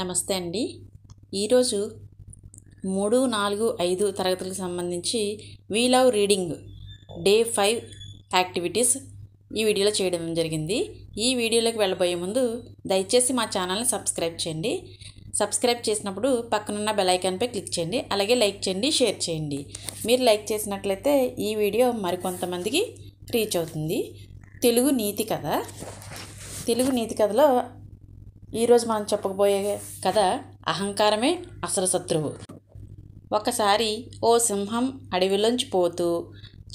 నమస్తే అండి. ఈరోజు 3, 4, 5 తరగతులకు సంబంధించి we love reading day 5 activities ఈ వీడియోలో చేయడం జరిగింది. ఈ వీడియోలోకి వెళ్ళబోయే ముందు దయచేసి మా ఛానల్ని సబ్స్క్రైబ్ చేయండి. సబ్స్క్రైబ్ చేసినప్పుడు పక్కనున్న బెల్ ఐకాన్పై క్లిక్ చేయండి. అలాగే లైక్ చేయండి, షేర్ చేయండి. మీరు లైక్ చేసినట్లయితే ఈ వీడియో మరికొంతమందికి రీచ్ అవుతుంది. తెలుగు నీతి కథలో ఈరోజు మనం చెప్పబోయే కథ అహంకారమే అసలు శత్రువు. ఒకసారి ఓ సింహం అడవిలోంచి పోతూ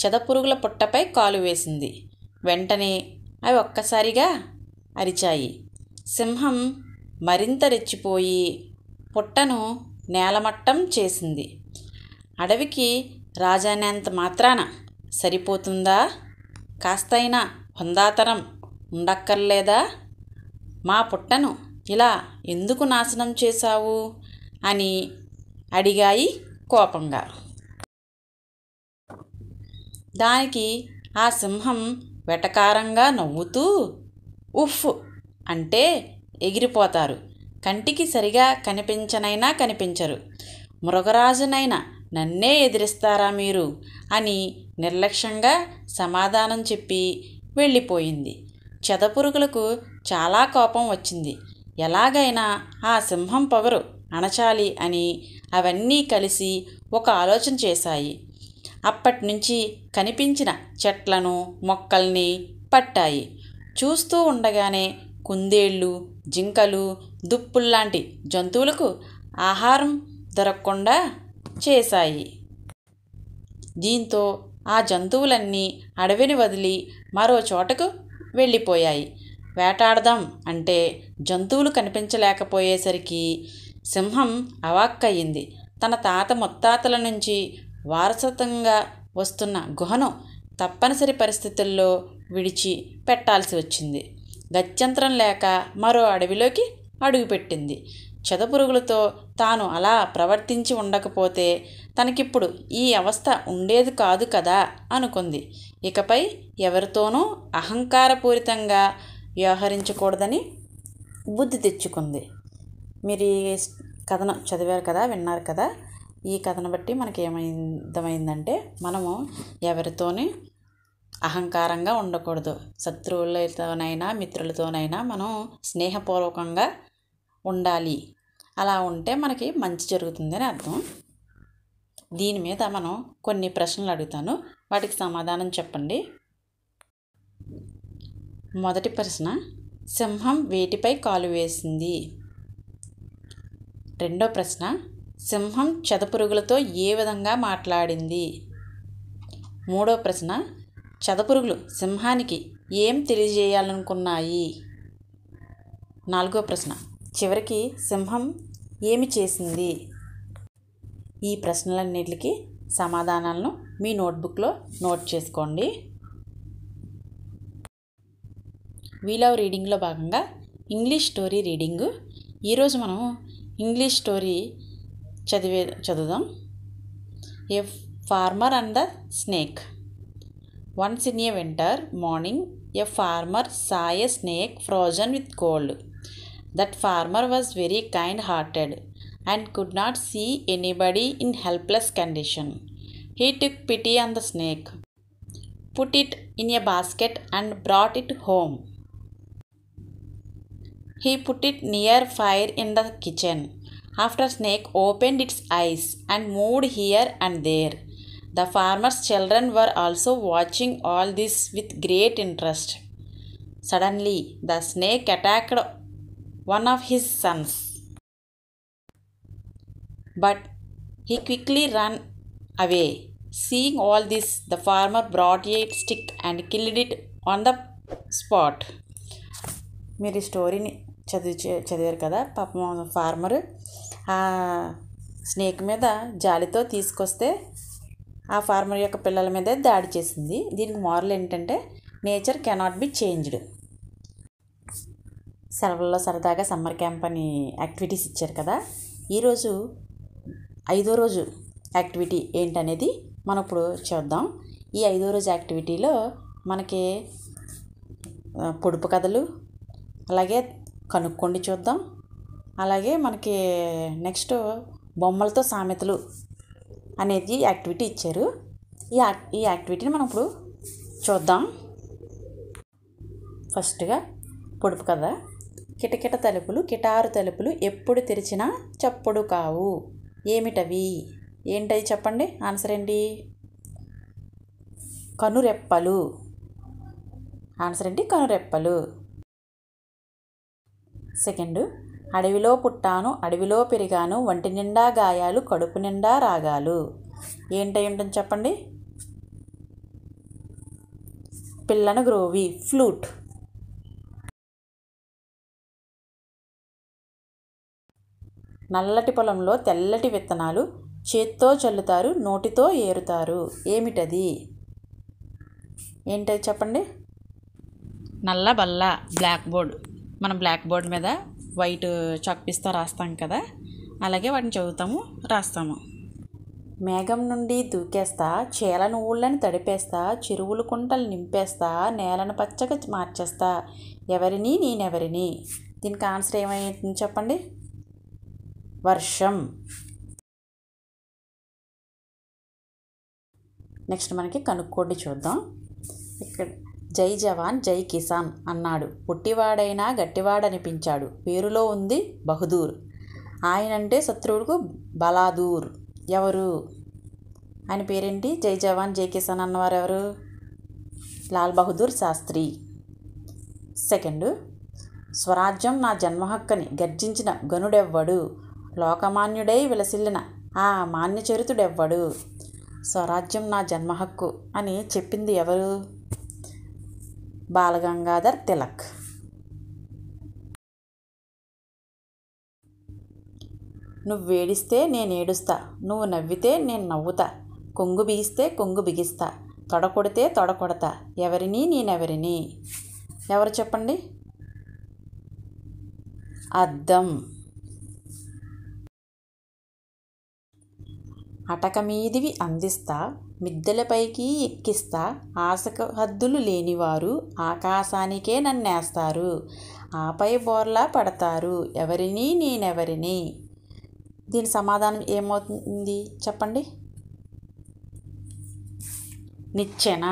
చెదపురుగుల పుట్టపై కాలు వేసింది. వెంటనే అవి ఒక్కసారిగా అరిచాయి. సింహం మరింత రెచ్చిపోయి పుట్టను నేలమట్టం చేసింది. అడవికి రాజానేంత మాత్రాన సరిపోతుందా? కాస్తైనా హుందాతనం ఉండక్కర్లేదా? మా పుట్టను ఇలా ఎందుకు నాశనం చేశావు అని అడిగాయి కోపంగా. దానికి ఆ సింహం వెటకారంగా నవ్వుతూ, ఉఫ్ అంటే ఎగిరిపోతారు, కంటికి సరిగా కనిపించనైనా కనిపించరు, మృగరాజునైనా నన్నే ఎదిరిస్తారా మీరు అని నిర్లక్ష్యంగా సమాధానం చెప్పి వెళ్ళిపోయింది. చెదపురుగులకు చాలా కోపం వచ్చింది. ఎలాగైనా ఆ సింహం పొగరు అణచాలి అని అవన్నీ కలిసి ఒక ఆలోచన చేశాయి. అప్పటినుంచి కనిపించిన చెట్లను మొక్కల్ని పట్టాయి. చూస్తూ ఉండగానే కుందేళ్ళు, జింకలు, దుప్పుల్లాంటి జంతువులకు ఆహారం దొరకకుండా చేశాయి. దీంతో ఆ జంతువులన్నీ అడవిని వదిలి మరో చోటకు వెళ్ళిపోయాయి. వేటాడదాం అంటే జంతువులు కనిపించలేకపోయేసరికి సింహం అవాక్కయింది. తన తాత ముత్తాతల నుంచి వారసత్వంగా వస్తున్న గుహను తప్పనిసరి పరిస్థితుల్లో విడిచి పెట్టాల్సి వచ్చింది. గత్యంతరం లేక మరో అడవిలోకి అడుగుపెట్టింది. చెదపురుగులతో తాను అలా ప్రవర్తించి ఉండకపోతే తనకిప్పుడు ఈ అవస్థ ఉండేది కాదు కదా అనుకుంది. ఇకపై ఎవరితోనూ అహంకారపూరితంగా వ్యవహరించకూడదని బుద్ధి తెచ్చుకుంది. మీరు ఈ కథను చదివారు కదా, విన్నారు కదా. ఈ కథను బట్టి మనకి ఏమైందంటే మనము ఎవరితోని అహంకారంగా ఉండకూడదు. శత్రువులతోనైనా మిత్రులతోనైనా మనం స్నేహపూర్వకంగా ఉండాలి. అలా ఉంటే మనకి మంచి జరుగుతుందని అర్థం. దీని మీద మనం కొన్ని ప్రశ్నలు అడుగుతాను, వాటికి సమాధానం చెప్పండి. మొదటి ప్రశ్న, సింహం వేటిపై కాలు వేసింది? రెండో ప్రశ్న, సింహం చెదపురుగులతో ఏ విధంగా మాట్లాడింది? మూడో ప్రశ్న, చెదపురుగులు సింహానికి ఏం తెలియజేయాలనుకున్నాయి? నాలుగో ప్రశ్న, చివరికి సింహం ఏమి చేసింది? ఈ ప్రశ్నలన్నిటికీ సమాధానాలను మీ నోట్బుక్లో నోట్ చేసుకోండి. వీ లవ్ రీడింగ్లో భాగంగా ఇంగ్లీష్ స్టోరీ రీడింగు. ఈరోజు మనం ఇంగ్లీష్ స్టోరీ చదువుదాం. A farmer and the snake. Once in a winter morning a farmer saw a snake frozen with cold. That farmer was very kind hearted and could not see anybody in helpless condition. He took pity on the snake, put it in a basket and brought it home. He put it near fire in the kitchen. After snake opened its eyes and moved here and there. The farmer's children were also watching all this with great interest. Suddenly the snake attacked one of his sons. But he quickly ran away. Seeing all this, the farmer brought a stick and killed it on the spot. మీరు ఈ స్టోరీని చదివారు కదా. పాపం farmer ఆ snake మీద జాలితో తీసుకొస్తే ఆ ఫార్మర్ యొక్క పిల్లల మీదే దాడి చేసింది. దీనికి మోరల్ ఏంటంటే నేచర్ కెనాట్ బి చేంజ్డ్. సెలవుల్లో సరదాగా సమ్మర్ క్యాంప్ అని యాక్టివిటీస్ ఇచ్చారు కదా. ఈరోజు 5వ రోజు యాక్టివిటీ ఏంటనేది మనం ఇప్పుడు చూద్దాం. ఈ 5వ రోజు యాక్టివిటీలో మనకి పొడుపు కథలు, అలాగే కనుక్కోండి చూద్దాం, అలాగే మనకి నెక్స్ట్ బొమ్మలతో సామెతలు అనేది యాక్టివిటీ ఇచ్చారు. ఈ యాక్టివిటీని మనం ఇప్పుడు చూద్దాం. ఫస్ట్గా పొడుపు కథ. కిటకిట తలుపులు కిటారు తలుపులు ఎప్పుడు తెరిచినా చప్పుడు కావు, ఏమిటవి? ఏంటవి చెప్పండి, ఆన్సర్ ఏంటి? కనురెప్పలు. ఆన్సర్ ఏంటి? కనురెప్పలు. సెకండ్, అడవిలో పుట్టాను అడవిలో పెరిగాను వంటి నిండా గాయాలు కడుపు నిండా రాగాలు. ఏంటై ఉంటుంది చెప్పండి? పిల్లను గ్రోవి, ఫ్లూట్. నల్లటి పొలంలో తెల్లటి విత్తనాలు చేత్తో చల్లుతారు నోటితో ఏరుతారు, ఏమిటది? ఏంటది చెప్పండి? నల్ల బల్ల, బ్లాక్ బోర్డ్. మనం బ్లాక్ బోర్డ్ మీద వైట్ చాక్ పీస్తో రాస్తాం కదా, అలాగే వాటిని చదువుతాము, రాస్తాము. మేఘం నుండి దూకేస్తా చేలను ఊళ్ళని తడిపేస్తా చెరువులు కుంటలు నింపేస్తా నేలను పచ్చగా మార్చేస్తా, ఎవరిని నేనెవరిని? దీనికి ఆన్సర్ ఏమైంది చెప్పండి? వర్షం. నెక్స్ట్ మనకి కనుక్కోండి చూద్దాం. ఇక్కడ జై జవాన్ జై కిసాన్ అన్నాడు, పుట్టివాడైనా గట్టివాడనిపించాడు, పేరులో ఉంది బహదూర్, ఆయనంటే శత్రువులకు బలాదూర్. ఎవరు? ఆయన పేరేంటి? జై జవాన్ జై కిసాన్ అన్నవారు ఎవరు? లాల్ బహదూర్ శాస్త్రి. సెకండ్, స్వరాజ్యం నా జన్మహక్కని గర్జించిన గనుడెవ్వడు, లోకమాన్యుడై విలసిల్లిన ఆ మాన్యచరితుడెవ్వడు. స్వరాజ్యం నా జన్మహక్కు అని చెప్పింది ఎవరు? బాలగంగాధర్ తిలక్. నువ్వు వేడిస్తే నేను ఏడుస్తా, నువ్వు నవ్వితే నేను నవ్వుతా, కొంగు బిగిస్తే కొంగు బిగిస్తా, తొడ కొడితే తొడ కొడతా, ఎవరిని నేనెవరిని? ఎవరు చెప్పండి? అద్దం. అటక మీదివి అందిస్తా మిద్దెలపైకి ఎక్కిస్తా, ఆశకు హద్దులు లేనివారు ఆకాశానికే నన్నేస్తారు, ఆపై బోర్లా పడతారు, ఎవరిని నేనెవరిని? దీని సమాధానం ఏమవుతుంది చెప్పండి? నిచ్చెన,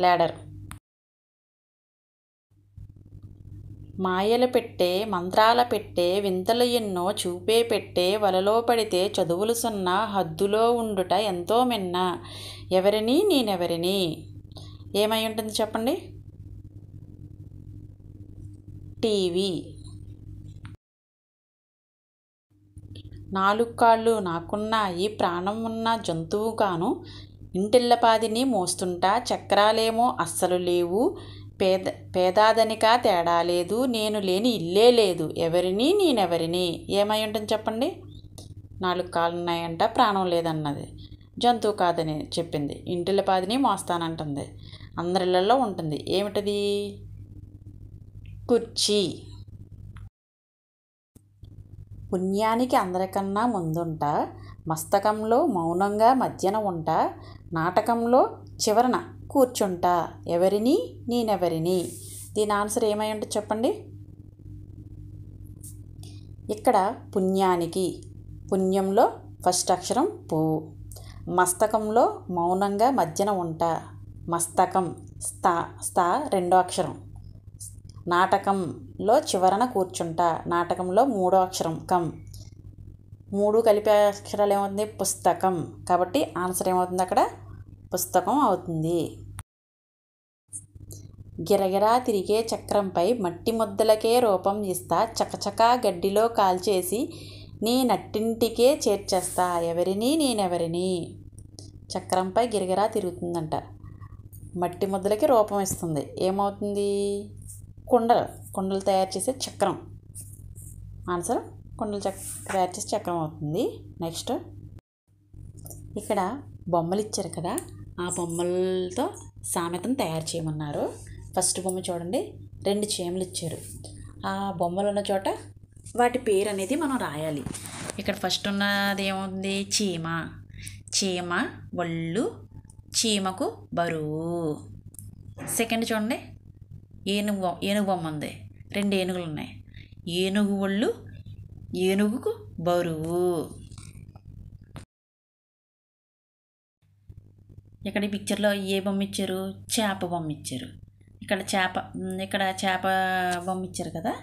లాడర్. మాయలు పెట్టే మంత్రాల పెట్టే వింతలు ఎన్నో చూపే పెట్టే, వలలో పడితే చదువులు సున్నా హద్దులో ఉండుట ఎంతో మిన్న, ఎవరిని నేనెవరిని? ఏమై ఉంటుంది చెప్పండి? టీవీ. నాలుగు కాళ్ళు నాకున్నాయి ప్రాణం ఉన్న జంతువు కాను, ఇంటిల్లపాదిని మోస్తుంటా చక్రాలేమో అస్సలు లేవు, పేదాదనికా తేడా లేదు, నేను లేని ఇల్లే లేదు, ఎవరిని నేనెవరిని? ఏమై ఉంటుంది చెప్పండి? నాలుగు కాళ్ళు ఉన్నాయంట, ప్రాణం లేదన్నది, జంతువు కాదని చెప్పింది, ఇంటిల్లపాదిని మోస్తానంటుంది, అందరిళ్ళల్లో ఉంటుంది, ఏమిటది? కుర్చీ. పుణ్యానికి అందరికన్నా ముందుంటా, మస్తకంలో మౌనంగా మధ్యన ఉంటా, నాటకంలో చివరన కూర్చుంటా, ఎవరిని నేనెవరిని? దీని ఆన్సర్ ఏమై ఉంటుంది చెప్పండి? ఇక్కడ పుణ్యానికి, పుణ్యంలో ఫస్ట్ అక్షరం పు, మస్తకంలో మౌనంగా మధ్యన ఉంటా, మస్తకం స్థా రెండో అక్షరం, నాటకంలో చివరన కూర్చుంటా, నాటకంలో మూడో అక్షరం కం, మూడు కలిపే అక్షరాలు ఏమవుతుంది? పుస్తకం. కాబట్టి ఆన్సర్ ఏమవుతుంది అక్కడ? పుస్తకం అవుతుంది. గిరగిరా తిరిగే చక్రంపై మట్టి ముద్దలకే రూపం ఇస్తా, చకచకా గడ్డిలో కాల్చేసి నీ నట్టింటికే చేర్చేస్తా, ఎవరిని నేనెవరిని? చక్రంపై గిరగిరా తిరుగుతుందంట, మట్టి ముద్దలకి రూపం ఇస్తుంది, ఏమవుతుంది? కుండలు తయారు చేసే చక్రం. ఆన్సర్ కుండలు తయారు చేసే చక్రం అవుతుంది. నెక్స్ట్ ఇక్కడ బొమ్మలు ఇచ్చారు కదా, ఆ బొమ్మలతో సామెతను తయారు చేయమన్నారు. ఫస్ట్ బొమ్మ చూడండి, 2 చీమలు ఇచ్చారు. ఆ బొమ్మలు ఉన్న చోట వాటి పేరు అనేది మనం రాయాలి. ఇక్కడ ఫస్ట్ ఉన్నది ఏముంది? చీమ. చీమ ఒళ్ళు, చీమకు బరువు. సెకండ్ చూడండి, ఏనుగు బొమ్మ ఉంది, 2 ఏనుగులు ఉన్నాయి. ఏనుగు ఒళ్ళు, ఏనుగుకు బరువు. ఇక్కడ ఈ పిక్చర్లో ఏ బొమ్మ ఇచ్చారు? చేప బొమ్మ ఇచ్చారు. ఇక్కడ చేప బొమ్మ ఇచ్చారు కదా.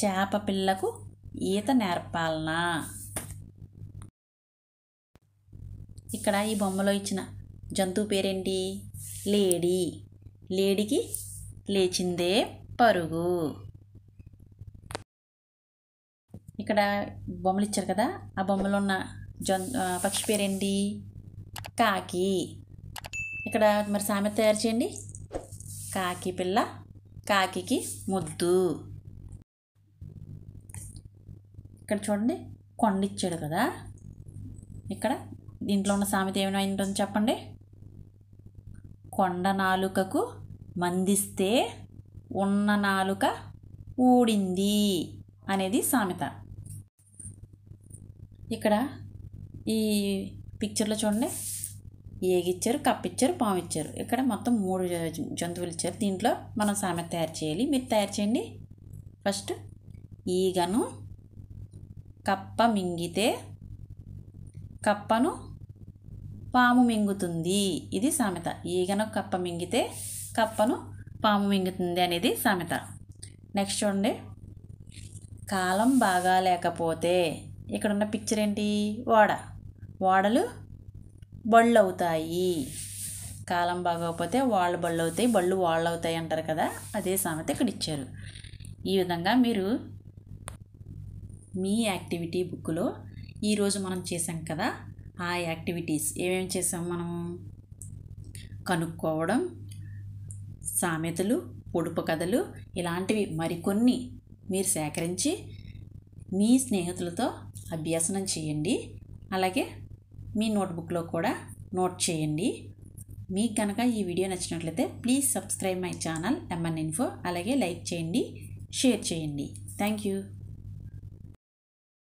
చేప పిల్లకు ఈత నేర్పాలనా? ఇక్కడ ఈ బొమ్మలో ఇచ్చిన జంతువు పేరేంటి? లేడీ. లేడీకి లేచిందే పరుగు. ఇక్కడ బొమ్మలు ఇచ్చారు కదా, ఆ బొమ్మలో ఉన్న పక్షి పేరేంటి? కాకి. ఇక్కడ మరి సామెత తయారు చేయండి. కాకి పిల్ల కాకికి ముద్దు. ఇక్కడ చూడండి, కొండ ఇచ్చాడు కదా. ఇక్కడ దీంట్లో ఉన్న సామెత ఏమైనా ఉంటుందో చెప్పండి. కొండ నాలుకకు మందిస్తే ఉన్న నాలుక ఊడింది అనేది సామెత. ఇక్కడ ఈ పిక్చర్లో చూడండి, ఏగిచ్చారు, కప్పిచ్చారు, పాము ఇచ్చారు. ఇక్కడ మొత్తం 3 జంతువులు ఇచ్చారు. దీంట్లో మనం సామెత తయారు చేయాలి. మీరు తయారు చేయండి. ఫస్ట్, ఈగను కప్ప మింగితే కప్పను పాము మింగుతుంది. ఇది సామెత. ఈగను కప్ప మింగితే కప్పను పాము మింగుతుంది అనేది సామెత. నెక్స్ట్ చూడండి, కాలం బాగా లేకపోతే, ఇక్కడ ఉన్న పిక్చర్ ఏంటి? ఓడలు బళ్ళు అవుతాయి. కాలం బాగోకపోతే వాళ్ళు బళ్ళు అవుతాయి, బళ్ళు వాళ్ళు అవుతాయి అంటారు కదా, అదే సామెత ఇక్కడ ఇచ్చారు. ఈ విధంగా మీరు మీ యాక్టివిటీ బుక్లో ఈరోజు మనం చేసాం కదా, ఆ యాక్టివిటీస్ ఏమేమి చేసాం మనం? కనుక్కోవడం, సామెతలు, పొడుపు కథలు, ఇలాంటివి మరికొన్ని మీరు సేకరించి మీ స్నేహితులతో అభ్యసనం చేయండి. అలాగే మీ నోట్బుక్లో కూడా నోట్ చేయండి. మీకు కనుక ఈ వీడియో నచ్చినట్లయితే please subscribe my channel MN Info. అలాగే లైక్ చేయండి, షేర్ చేయండి. Thank you.